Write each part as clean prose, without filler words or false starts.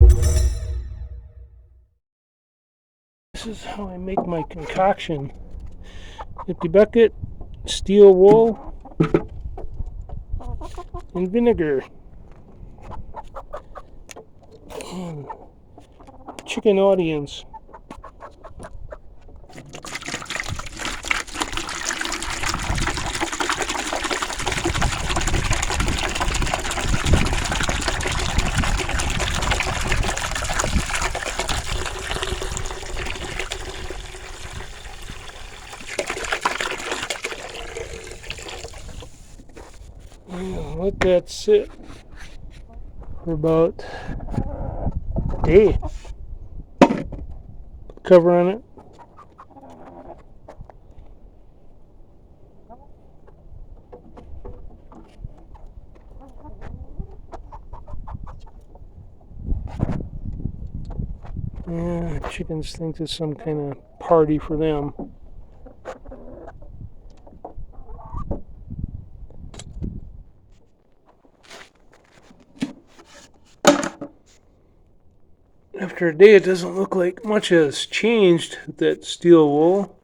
This is how I make my concoction. Empty bucket, steel wool, and vinegar. And chicken audience. Let that sit for about a day. Cover on it. Yeah, chickens think it's some kind of party for them. After a day, it doesn't look like much has changed with that steel wool,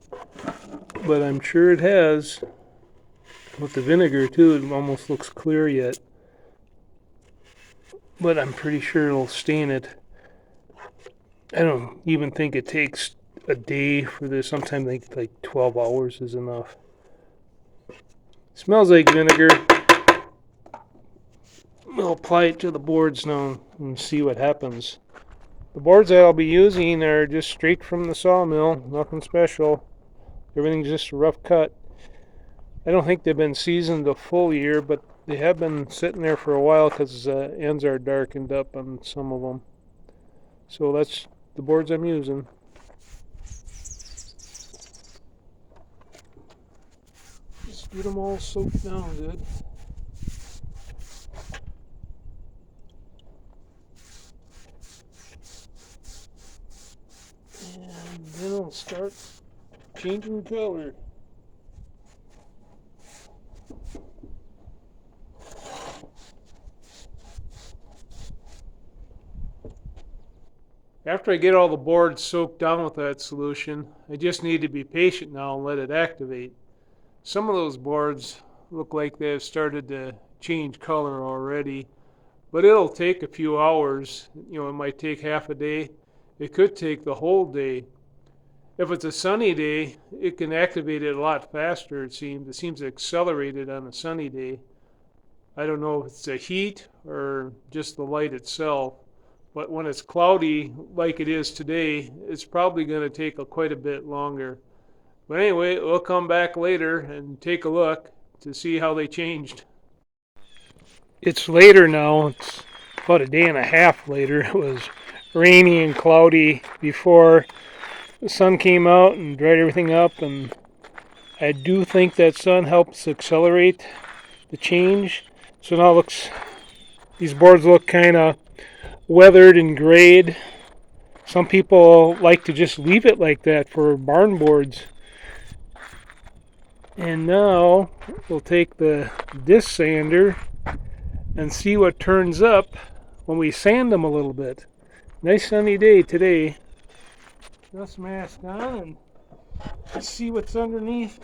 but I'm sure it has. With the vinegar too, it almost looks clear yet, but I'm pretty sure it'll stain it. I don't even think it takes a day for this. Sometimes I think like 12 hours is enough. Smells like vinegar. I'll apply it to the boards now and see what happens. The boards that I'll be using are just straight from the sawmill, nothing special. Everything's just a rough cut. I don't think they've been seasoned a full year, but they have been sitting there for a while because the ends are darkened up on some of them. So that's the boards I'm using. Just get them all soaked down good. And then I'll start changing color. After I get all the boards soaked down with that solution, I just need to be patient now and let it activate. Some of those boards look like they've started to change color already, but it'll take a few hours. It might take half a day. It could take the whole day. If it's a sunny day, it can activate it a lot faster, it seems. It seems to accelerate it on a sunny day. I don't know if it's the heat or just the light itself, but when it's cloudy like it is today, it's probably going to take quite a bit longer. But anyway, we'll come back later and take a look to see how they changed. It's later now. It's about a day and a half later. It was rainy and cloudy before the sun came out and dried everything up, and I do think that sun helps accelerate the change. So now these boards look kind of weathered and grayed. Some people like to just leave it like that for barn boards. And now we'll take the disc sander and see what turns up when we sand them a little bit. Nice sunny day today. Dust mask on and let's see what's underneath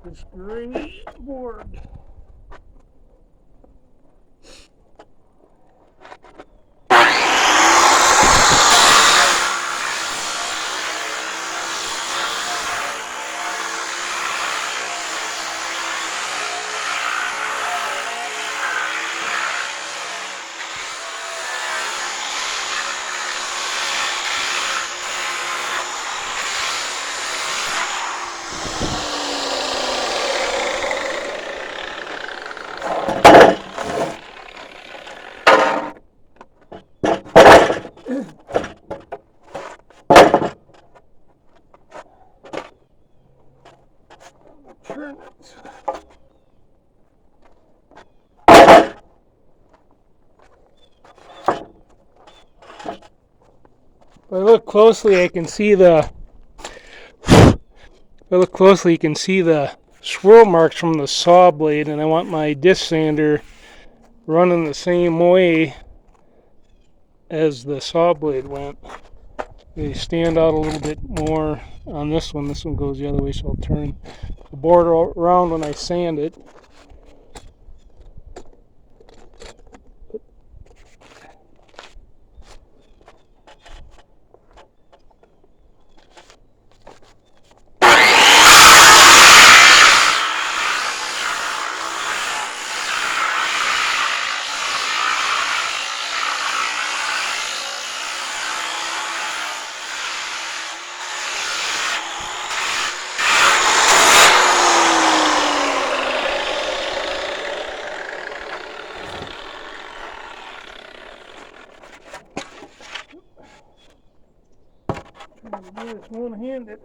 this gray board. Turn it. If I look closely, I can see the. If I look closely, you can see the swirl marks from the saw blade, and I want my disc sander running the same way as the saw blade went. They stand out a little bit more on this one. This one goes the other way, so I'll turn the board around when I sand it. Just one-handed.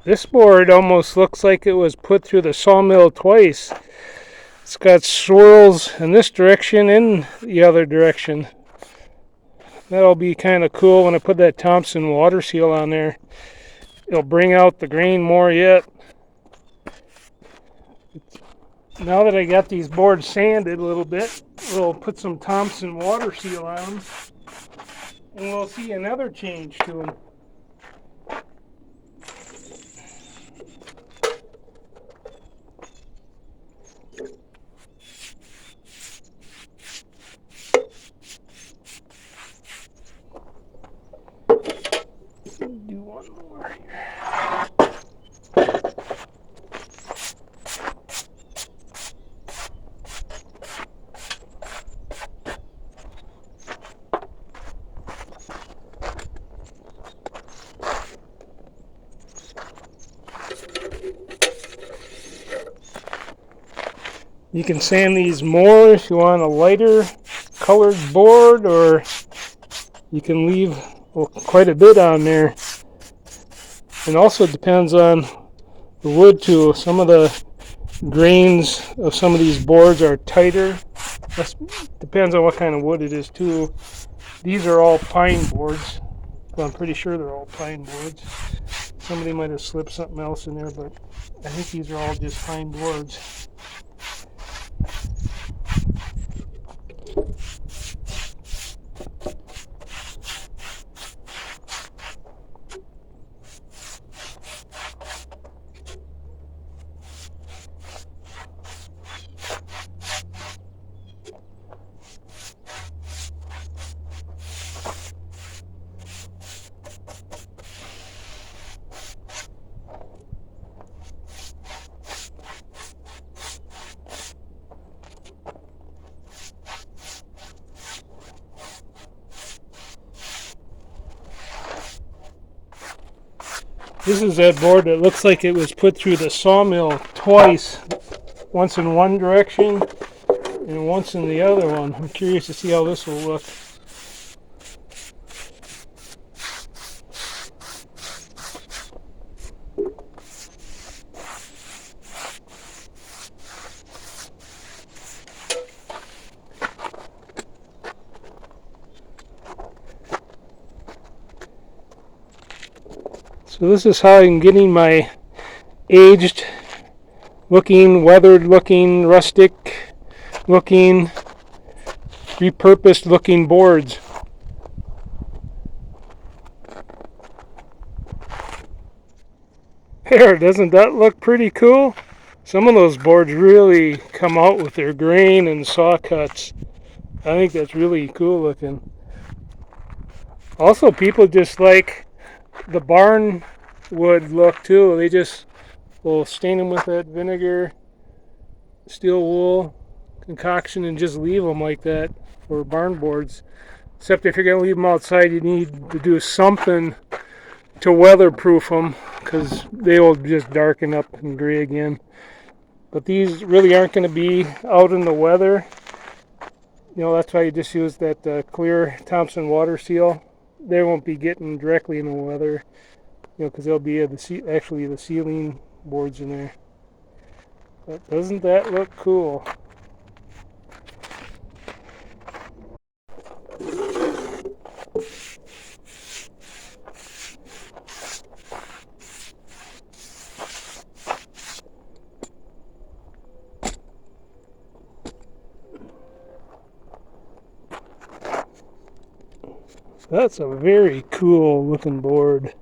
This board almost looks like it was put through the sawmill twice. It's got swirls in this direction and the other direction. That'll be kind of cool when I put that Thompson water seal on there. It'll bring out the grain more yet. Now that I got these boards sanded a little bit, we'll put some Thompson water seal on them, and we'll see another change to them. Do one more here. You can sand these more if you want a lighter colored board, or you can leave quite a bit on there. And also depends on the wood too. Some of the grains of some of these boards are tighter. That depends on what kind of wood it is too. These are all pine boards. Well, I'm pretty sure they're all pine boards. Somebody might have slipped something else in there, but I think these are all just pine boards. This is that board that looks like it was put through the sawmill twice, once in one direction and once in the other one. I'm curious to see how this will look. So this is how I'm getting my aged looking, weathered looking, rustic looking, repurposed looking boards. There, doesn't that look pretty cool? Some of those boards really come out with their grain and saw cuts. I think that's really cool looking. Also, people just like the barn wood look too. They just will stain them with that vinegar, steel wool, concoction and just leave them like that for barn boards. Except if you're going to leave them outside, you need to do something to weatherproof them, because they will just darken up and gray again. But these really aren't going to be out in the weather. You know, that's why you just use that clear Thompson water seal. They won't be getting directly in the weather, you know, because they'll be actually the ceiling boards in there. But doesn't that look cool? That's a very cool looking board.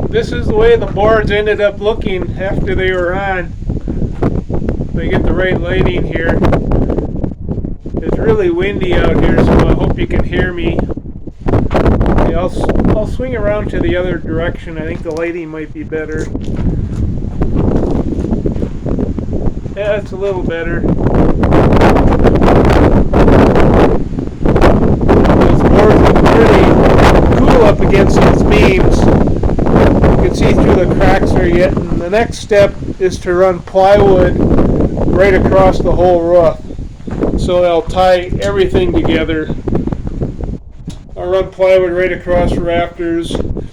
This is the way the boards ended up looking after they were on. If I get the right lighting here. It's really windy out here, so I hope you can hear me. Okay, I'll swing around to the other direction. I think the lighting might be better. Yeah, it's a little better. Those boards look pretty cool up against these beams. You can see through the cracks they're getting. The next step is to run plywood right across the whole roof, so they'll tie everything together. I'll run plywood right across rafters, and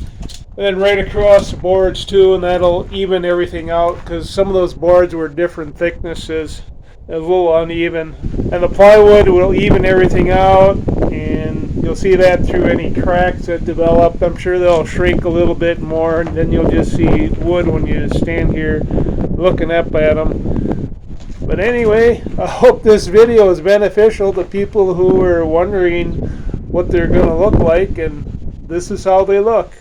then right across the boards too, and that'll even everything out, because some of those boards were different thicknesses. It was a little uneven, and the plywood will even everything out, and you'll see that through any cracks that develop. I'm sure they'll shrink a little bit more, and then you'll just see wood when you stand here looking up at them. But anyway, I hope this video is beneficial to people who are wondering what they're going to look like, and this is how they look.